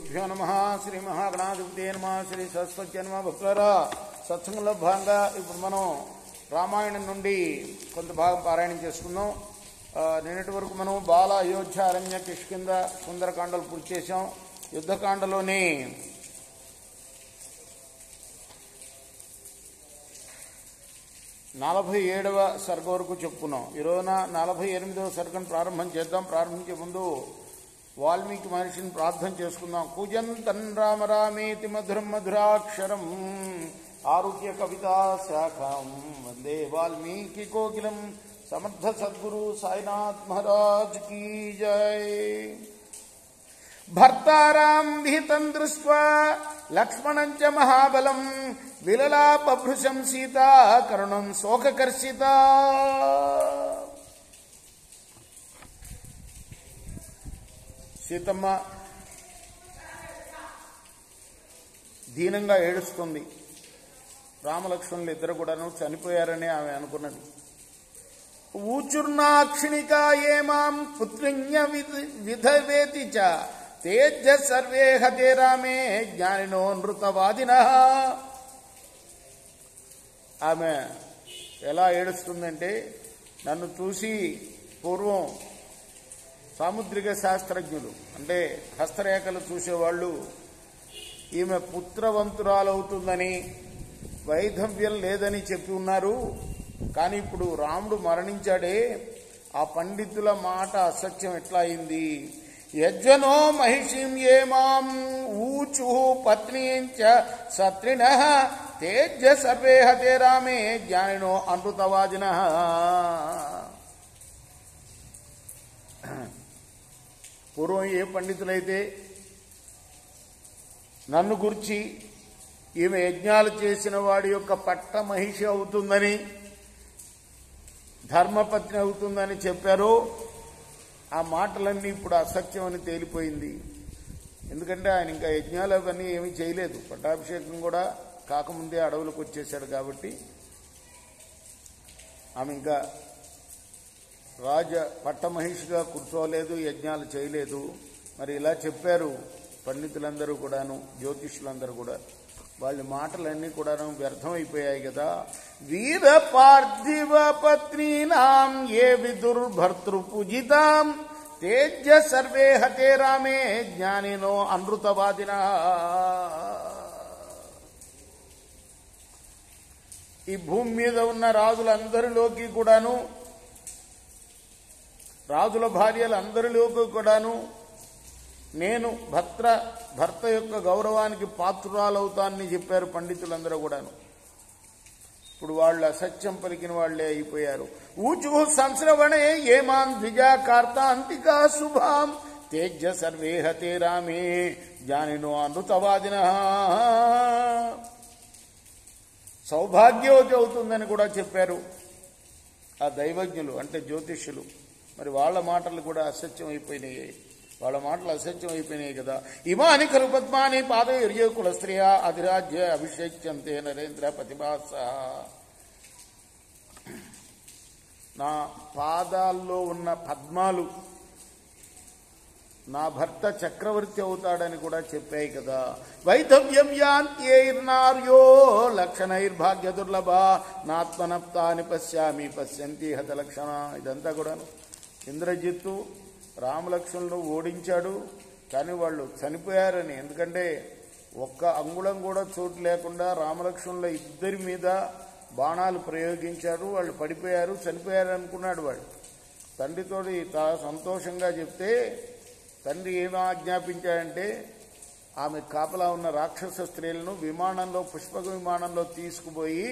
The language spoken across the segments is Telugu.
శ్రీగురుభ్యో నమః. శ్రీ మహాగణాధిపతే నమః. శ్రీ సరస్వతి నమః. భక్తులారా, సత్సంగంలో భాగంగా ఇప్పుడు మనం రామాయణం నుండి కొంత భాగం పారాయణం చేసుకుందాం. నిన్నటి వరకు మనం బాల, అయోధ్య, అరణ్య, కిష్కింద, సుందరకాండలు పూర్తి చేసాం. యుద్ధకాండలోని 47వ సర్గ వరకు చెప్పుకున్నాం. ఈరోజున 48వ సర్గను ప్రారంభం చేద్దాం. ప్రారంభించే ముందు వాల్మీకి మహర్షిని ప్రార్థన చేసుకుందాం. కూజంతం రామ రామేతి మధురం మధురాక్షరం ఆరుహ్య కవితా శాఖం వందే వాల్మీకి కోకిలం. సమర్థ సద్గురు సాయినాథ్ మహారాజ్ కీ జై. భర్తారాం విహితం దృష్ట్వా లక్ష్మణం చ మహాబలం విలలాపభృశం సీతా కరుణం శోకకర్షిత. సీతమ్మ దీనంగా ఏడుస్తుంది. రామలక్ష్మణులు ఇద్దరు కూడాను చనిపోయారని ఆమె అనుకున్నది. ఊచుర్నాక్షిణికా ఏమాం పుత్రిణ్య విధవేతి చ తేజ సర్వే హతే రామే జ్ఞానినో నృతవాదినః. ఆమె ఎలా ఏడుస్తుందంటే, నన్ను చూసి పూర్వం సాముద్రిక శాస్త్రజ్ఞులు అంటే హస్తరేఖలు చూసేవాళ్ళు ఈమె పుత్రవంతురాలవుతుందని, వైధవ్యం లేదని చెప్పి ఉన్నారు. కానీ ఇప్పుడు రాముడు మరణించాడే, ఆ పండితుల మాట అసత్యం ఎట్లా అయింది? యజ్వనో మహిషిం ఏమాం ఊచు పత్నీంచ సత్రిణః తేజ సర్వే హతే రామే జ్ఞానినో అనృతవాదినః. పూర్వం ఏ పండితులైతే నన్ను గురించి ఈమె యజ్ఞాలు చేసిన వాడి యొక్క పట్ట మహిషి అవుతుందని, ధర్మపత్ని అవుతుందని చెప్పారో ఆ మాటలన్నీ ఇప్పుడు అసత్యం అని తేలిపోయింది. ఎందుకంటే ఆయన ఇంకా యజ్ఞాలు అవన్నీ ఏమీ చేయలేదు. పట్టాభిషేకం కూడా కాకముందే అడవులకు వచ్చేశాడు కాబట్టి ఆమె ఇంకా పట్టమహిషిగా కూర్చోలేదు, యజ్ఞాలు చేయలేదు. మరి ఇలా చెప్పారు పండితులందరూ కూడాను, జ్యోతిష్యులందరూ కూడా. వాళ్ళ మాటలన్నీ కూడా వ్యర్థమైపోయాయి కదా. వీర పార్థివ పత్నీనాం ఏ విదుర్భర్తృపూజితాం తేజ సర్వే హతే రామే జ్ఞానినో అనృతవాదినః. ఈ భూమి మీద ఉన్న రాజులందరిలోకి కూడాను, రాజుల భార్యలందరిలోకి కూడాను నేను భర్త యొక్క గౌరవానికి పాత్రురాలవుతానని చెప్పారు పండితులందరూ కూడాను. ఇప్పుడు వాళ్ళు అసత్యం పలికిన వాళ్లే అయిపోయారు. ఊచు సంశ్రవణే ఏమాం ద్విజా కార్తాంతికా శుభాం తేజ సర్వే హతే రామే జ్ఞానినో అనృతవాదినః. సౌభాగ్యవతి అవుతుందని కూడా చెప్పారు ఆ దైవజ్ఞులు అంటే జ్యోతిష్యులు. మరి వాళ్ళ మాటలు కూడా అసత్యం అయిపోయినాయి. వాళ్ళ మాటలు అసత్యం అయిపోయినాయి కదా. ఇమాని ఖలు పద్మాని పాదైర్య కుల స్త్రియా అధిరాజ్య అభిషేక్యంతే నరేంద్ర ప్రతిభాస. నా పాదాల్లో ఉన్న పద్మాలు నా భర్త చక్రవర్తి అవుతాడని కూడా చెప్పాయి కదా. వైధవ్యం యాంత్యైర్నార్యో లక్షణైర్భాగ్య దుర్లభ నాత్మనప్తాని పశ్యామి పశ్యంతి హత లక్షణ. ఇదంతా కూడాను ఇంద్రజిత్తు రామలక్ష్మణులు ఓడించాడు, కానీ వాళ్ళు చనిపోయారని. ఎందుకంటే ఒక్క అంగుళం కూడా చోటు లేకుండా రామలక్ష్మణుల ఇద్దరి మీద బాణాలు ప్రయోగించారు. వాళ్ళు పడిపోయారు, చనిపోయారు అనుకున్నాడు వాడు. తండ్రితోటి సంతోషంగా చెప్తే తండ్రి ఏమో ఆజ్ఞాపించాడంటే ఆమె కాపలా ఉన్న రాక్షస స్త్రీలను విమానంలో, పుష్పక విమానంలో తీసుకుపోయి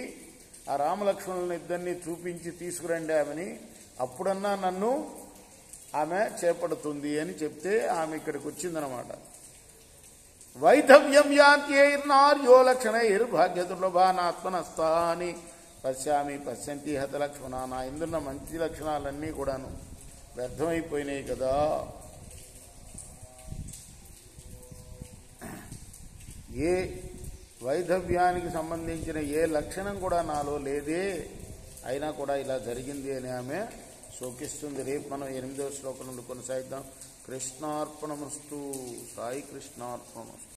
ఆ రామలక్ష్మణులను ఇద్దరిని చూపించి తీసుకురండి ఆమెని, అప్పుడన్నా నన్ను ఆమె చేపడుతుంది అని చెప్తే ఆమె ఇక్కడికి వచ్చిందనమాట. వైధవ్యం యాంత్యైర్నార్యో లక్షణైర్భాగ్య దుర్లభానాత్మనస్తాని పశ్యామి పశ్యంతి హత లక్ష్మణ. నా ఇందున్న మంచి లక్షణాలన్నీ కూడాను వ్యర్థమైపోయినాయి కదా. ఏ వైధవ్యానికి సంబంధించిన ఏ లక్షణం కూడా నాలో లేదే, అయినా కూడా ఇలా జరిగింది అని ఆమె శోకిస్తుంది. రేపు మనం 8వ శ్లోకం నుండి కొనసాగిద్దాం. కృష్ణార్పణమస్తు. సాయి కృష్ణార్పణమస్తు.